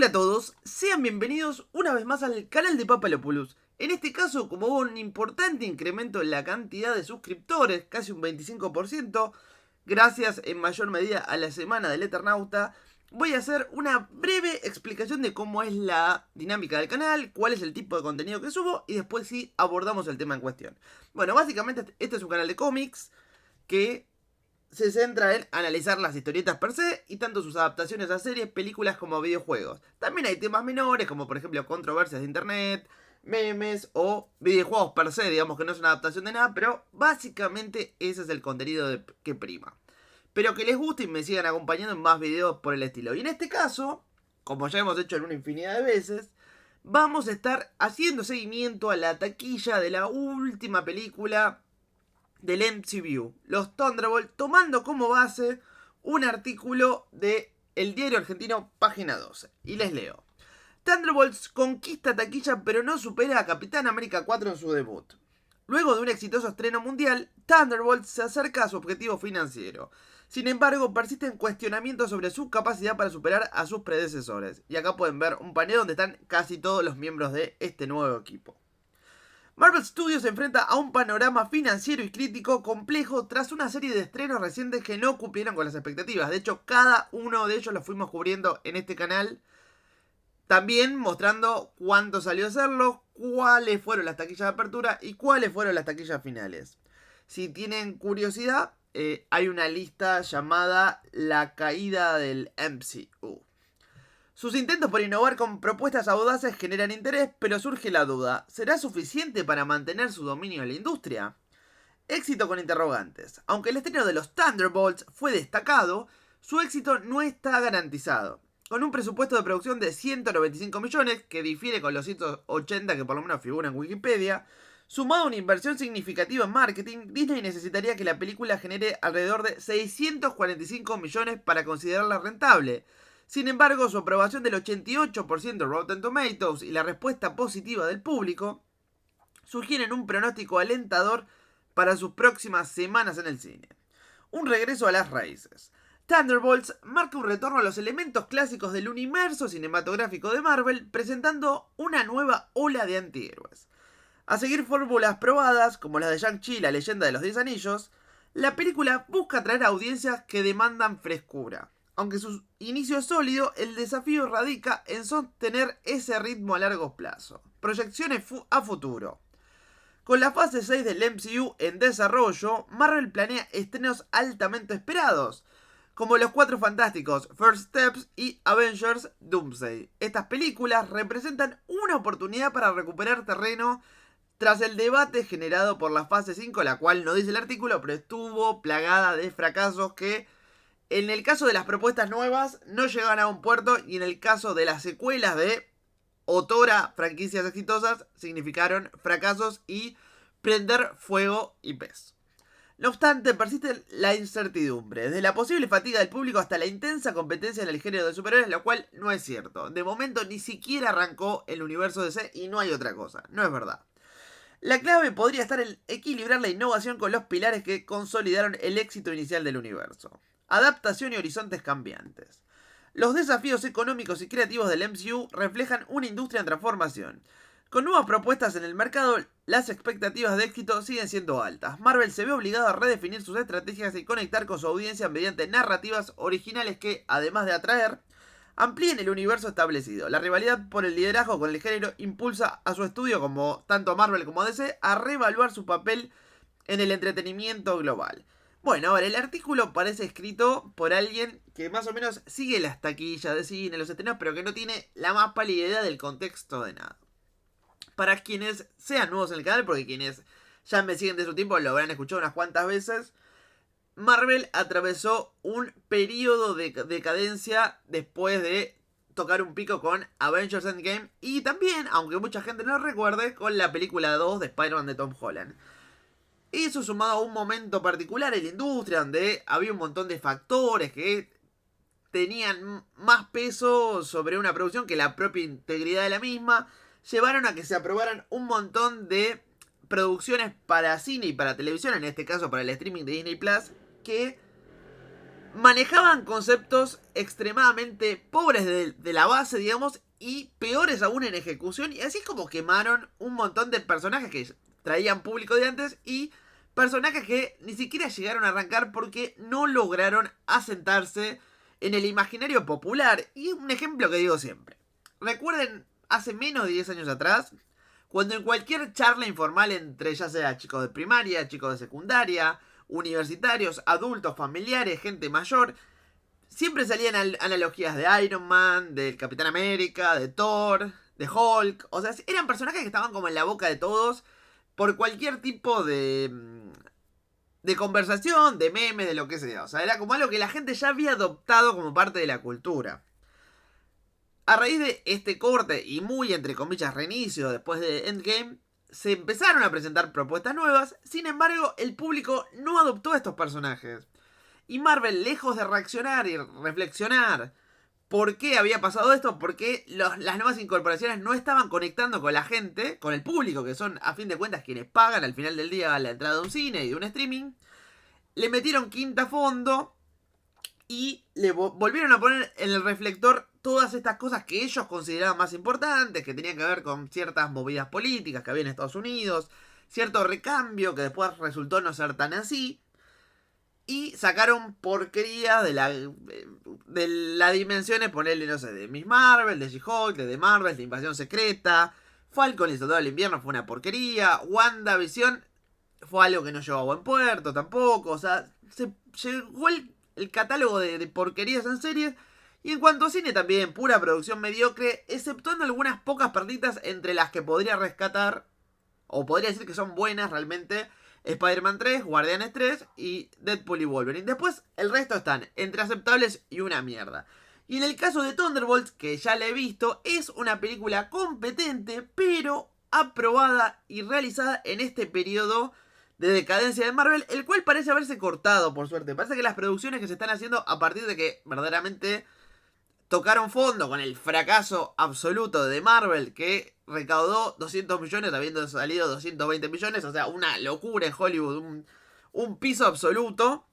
Hola a todos, sean bienvenidos una vez más al canal de Papalopoulos. En este caso, como hubo un importante incremento en la cantidad de suscriptores, casi un 25%, gracias en mayor medida a la semana del Eternauta, voy a hacer una breve explicación de cómo es la dinámica del canal, cuál es el tipo de contenido que subo y después sí abordamos el tema en cuestión. Bueno, básicamente este es un canal de cómics que se centra en analizar las historietas per se y tanto sus adaptaciones a series, películas como a videojuegos. También hay temas menores como por ejemplo controversias de internet, memes o videojuegos per se, digamos que no es una adaptación de nada, pero básicamente ese es el contenido que prima. Pero que les guste y me sigan acompañando en más videos por el estilo. Y en este caso, como ya hemos hecho en una infinidad de veces, vamos a estar haciendo seguimiento a la taquilla de la última película del MCU, los Thunderbolts, tomando como base un artículo de el diario argentino Página 12. Y les leo. Thunderbolts conquista taquilla pero no supera a Capitán América 4 en su debut. Luego de un exitoso estreno mundial, Thunderbolts se acerca a su objetivo financiero. Sin embargo, persisten cuestionamientos sobre su capacidad para superar a sus predecesores. Y acá pueden ver un panel donde están casi todos los miembros de este nuevo equipo. Marvel Studios se enfrenta a un panorama financiero y crítico complejo tras una serie de estrenos recientes que no cumplieron con las expectativas. De hecho, cada uno de ellos lo fuimos cubriendo en este canal. También mostrando cuánto salió a hacerlo, cuáles fueron las taquillas de apertura y cuáles fueron las taquillas finales. Si tienen curiosidad, hay una lista llamada La caída del MCU. Sus intentos por innovar con propuestas audaces generan interés, pero surge la duda, ¿será suficiente para mantener su dominio en la industria? Éxito con interrogantes. Aunque el estreno de los Thunderbolts fue destacado, su éxito no está garantizado. Con un presupuesto de producción de 195 millones, que difiere con los 180 que por lo menos figuran en Wikipedia, sumado a una inversión significativa en marketing, Disney necesitaría que la película genere alrededor de 645 millones para considerarla rentable. Sin embargo, su aprobación del 88% de Rotten Tomatoes y la respuesta positiva del público sugieren un pronóstico alentador para sus próximas semanas en el cine. Un regreso a las raíces. Thunderbolts marca un retorno a los elementos clásicos del universo cinematográfico de Marvel, presentando una nueva ola de antihéroes. A seguir fórmulas probadas, como las de Shang-Chi y la leyenda de los 10 anillos, la película busca atraer a audiencias que demandan frescura. Aunque su inicio es sólido, el desafío radica en sostener ese ritmo a largo plazo. Proyecciones a futuro. Con la fase 6 del MCU en desarrollo, Marvel planea estrenos altamente esperados, como Los Cuatro Fantásticos, First Steps y Avengers Doomsday. Estas películas representan una oportunidad para recuperar terreno tras el debate generado por la fase 5, la cual no dice el artículo, pero estuvo plagada de fracasos que en el caso de las propuestas nuevas no llegan a un puerto y en el caso de las secuelas de otora franquicias exitosas significaron fracasos y prender fuego y pez. No obstante, persiste la incertidumbre, desde la posible fatiga del público hasta la intensa competencia en el género de superhéroes, lo cual no es cierto. De momento ni siquiera arrancó el universo DC y no hay otra cosa, no es verdad. La clave podría estar en equilibrar la innovación con los pilares que consolidaron el éxito inicial del universo. Adaptación y horizontes cambiantes. Los desafíos económicos y creativos del MCU reflejan una industria en transformación. Con nuevas propuestas en el mercado, las expectativas de éxito siguen siendo altas. Marvel se ve obligado a redefinir sus estrategias y conectar con su audiencia mediante narrativas originales que, además de atraer, amplíen el universo establecido. La rivalidad por el liderazgo con el género impulsa a su estudio, como tanto Marvel como DC, a reevaluar su papel en el entretenimiento global. Bueno, ahora el artículo parece escrito por alguien que más o menos sigue las taquillas de cine, los estrenos, pero que no tiene la más pálida idea del contexto de nada. Para quienes sean nuevos en el canal, porque quienes ya me siguen de su tiempo lo habrán escuchado unas cuantas veces, Marvel atravesó un periodo de decadencia después de tocar un pico con Avengers Endgame y también, aunque mucha gente no lo recuerde, con la película 2 de Spider-Man de Tom Holland. Eso sumado a un momento particular en la industria donde había un montón de factores que tenían más peso sobre una producción que la propia integridad de la misma, llevaron a que se aprobaran un montón de producciones para cine y para televisión, en este caso para el streaming de Disney Plus, que manejaban conceptos extremadamente pobres de la base, digamos, y peores aún en ejecución. Y así es como quemaron un montón de personajes que traían público de antes y personajes que ni siquiera llegaron a arrancar porque no lograron asentarse en el imaginario popular. Y un ejemplo que digo siempre. Recuerden, hace menos de 10 años atrás, cuando en cualquier charla informal entre ya sea chicos de primaria, chicos de secundaria, universitarios, adultos, familiares, gente mayor, siempre salían analogías de Iron Man, del Capitán América, de Thor, de Hulk. O sea, eran personajes que estaban como en la boca de todos por cualquier tipo de conversación, de meme, de lo que sea. O sea, era como algo que la gente ya había adoptado como parte de la cultura. A raíz de este corte y muy entre comillas reinicio después de Endgame, se empezaron a presentar propuestas nuevas. Sin embargo, el público no adoptó a estos personajes. Y Marvel, lejos de reaccionar y reflexionar por qué había pasado esto, por qué las nuevas incorporaciones no estaban conectando con la gente, con el público, que son a fin de cuentas quienes pagan al final del día la entrada de un cine y de un streaming, le metieron quinta a fondo y le volvieron a poner en el reflector todas estas cosas que ellos consideraban más importantes, que tenían que ver con ciertas movidas políticas que había en Estados Unidos, cierto recambio que después resultó no ser tan así. Y sacaron porquería de las dimensiones, ponerle, no sé, de Miss Marvel, de She-Hulk, de The Marvel, de Invasión Secreta. Falcon y el Soldado del Invierno fue una porquería. WandaVision fue algo que no llegó a buen puerto tampoco. O sea, se llegó el catálogo de porquerías en series. Y en cuanto a cine también, pura producción mediocre, exceptuando algunas pocas perditas entre las que podría rescatar, o podría decir que son buenas realmente, Spider-Man 3, Guardianes 3 y Deadpool y Wolverine. Después el resto están entre aceptables y una mierda. Y en el caso de Thunderbolts, que ya la he visto, es una película competente, pero aprobada y realizada en este periodo de decadencia de Marvel, el cual parece haberse cortado, por suerte. Parece que las producciones que se están haciendo a partir de que verdaderamente tocaron fondo con el fracaso absoluto de Marvel, que recaudó 200 millones habiendo salido 220 millones, o sea, una locura en Hollywood, un piso absoluto.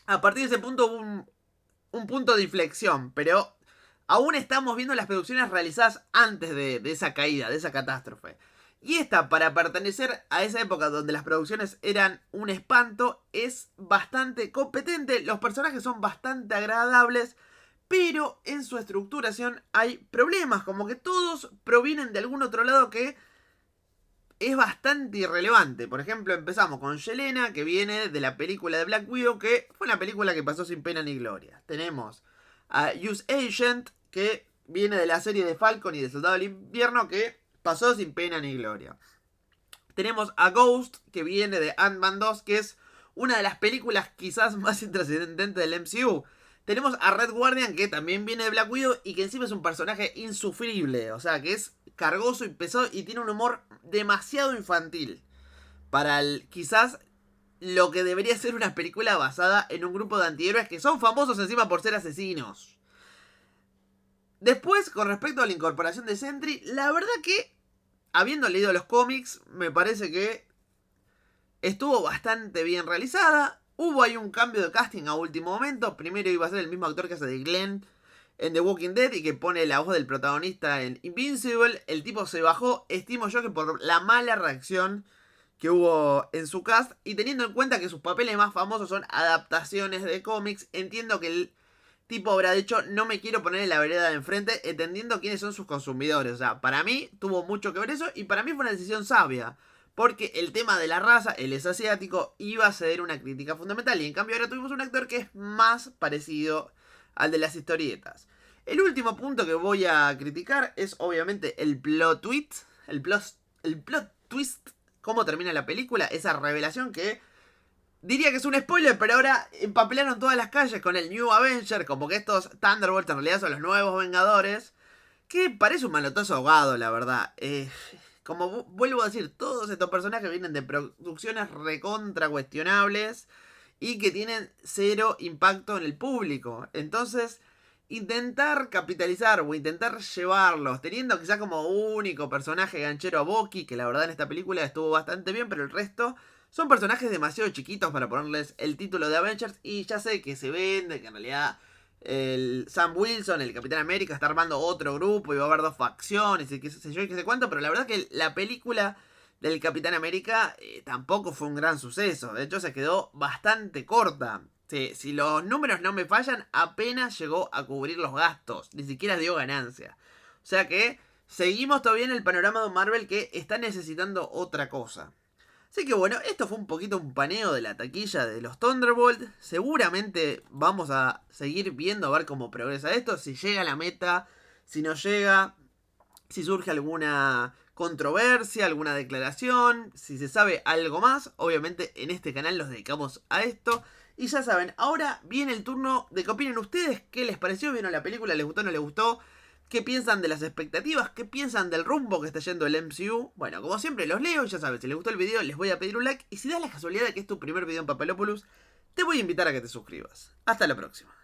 A partir de ese punto hubo un punto de inflexión, pero aún estamos viendo las producciones realizadas antes de esa caída, de esa catástrofe. Y esta, para pertenecer a esa época donde las producciones eran un espanto, es bastante competente, los personajes son bastante agradables, pero en su estructuración hay problemas, como que todos provienen de algún otro lado que es bastante irrelevante. Por ejemplo, empezamos con Yelena, que viene de la película de Black Widow, que fue una película que pasó sin pena ni gloria. Tenemos a Use Agent, que viene de la serie de Falcon y de Soldado del Invierno, que pasó sin pena ni gloria. Tenemos a Ghost, que viene de Ant-Man 2, que es una de las películas quizás más intrascendentes del MCU. Tenemos a Red Guardian, que también viene de Black Widow y que encima es un personaje insufrible. O sea, que es cargoso y pesado y tiene un humor demasiado infantil. Para quizás lo que debería ser una película basada en un grupo de antihéroes que son famosos encima por ser asesinos. Después, con respecto a la incorporación de Sentry, la verdad que, habiendo leído los cómics, me parece que estuvo bastante bien realizada. Hubo ahí un cambio de casting a último momento. Primero iba a ser el mismo actor que hace de Glenn en The Walking Dead y que pone la voz del protagonista en Invincible. El tipo se bajó, estimo yo que por la mala reacción que hubo en su cast. Y teniendo en cuenta que sus papeles más famosos son adaptaciones de cómics, entiendo que el tipo habrá dicho: no me quiero poner en la vereda de enfrente, entendiendo quiénes son sus consumidores. O sea, para mí tuvo mucho que ver eso y para mí fue una decisión sabia. Porque el tema de la raza, él es asiático, iba a ser una crítica fundamental. Y en cambio ahora tuvimos un actor que es más parecido al de las historietas. El último punto que voy a criticar es obviamente el plot twist. El plot twist. Cómo termina la película. Esa revelación que diría que es un spoiler, pero ahora empapelaron todas las calles con el New Avenger. Como que estos Thunderbolts en realidad son los nuevos Vengadores. Que parece un manotazo ahogado, la verdad. Como vuelvo a decir, todos estos personajes vienen de producciones recontra cuestionables y que tienen cero impacto en el público. Entonces, intentar capitalizar o intentar llevarlos, teniendo quizás como único personaje ganchero a Bucky, que la verdad en esta película estuvo bastante bien, pero el resto Son personajes demasiado chiquitos para ponerles el título de Avengers y ya sé que se vende, que en realidad el Sam Wilson, el Capitán América, está armando otro grupo y va a haber dos facciones y qué sé yo y qué sé cuánto, pero la verdad que la película del Capitán América tampoco fue un gran suceso. De hecho, se quedó bastante corta. Si los números no me fallan, apenas llegó a cubrir los gastos. Ni siquiera dio ganancia. O sea que seguimos todavía en el panorama de Marvel que está necesitando otra cosa. Así que bueno, esto fue un poquito un paneo de la taquilla de los Thunderbolt. Seguramente vamos a seguir viendo a ver cómo progresa esto. Si llega a la meta, si no llega, si surge alguna controversia, alguna declaración, si se sabe algo más. Obviamente en este canal nos dedicamos a esto. Y ya saben, ahora viene el turno de que opinen ustedes qué les pareció, vieron la película, les gustó, no les gustó. ¿Qué piensan de las expectativas? ¿Qué piensan del rumbo que está yendo el MCU? Bueno, como siempre los leo, ya sabes, si les gustó el video les voy a pedir un like. Y si das la casualidad de que es tu primer video en Papelopoulos, te voy a invitar a que te suscribas. Hasta la próxima.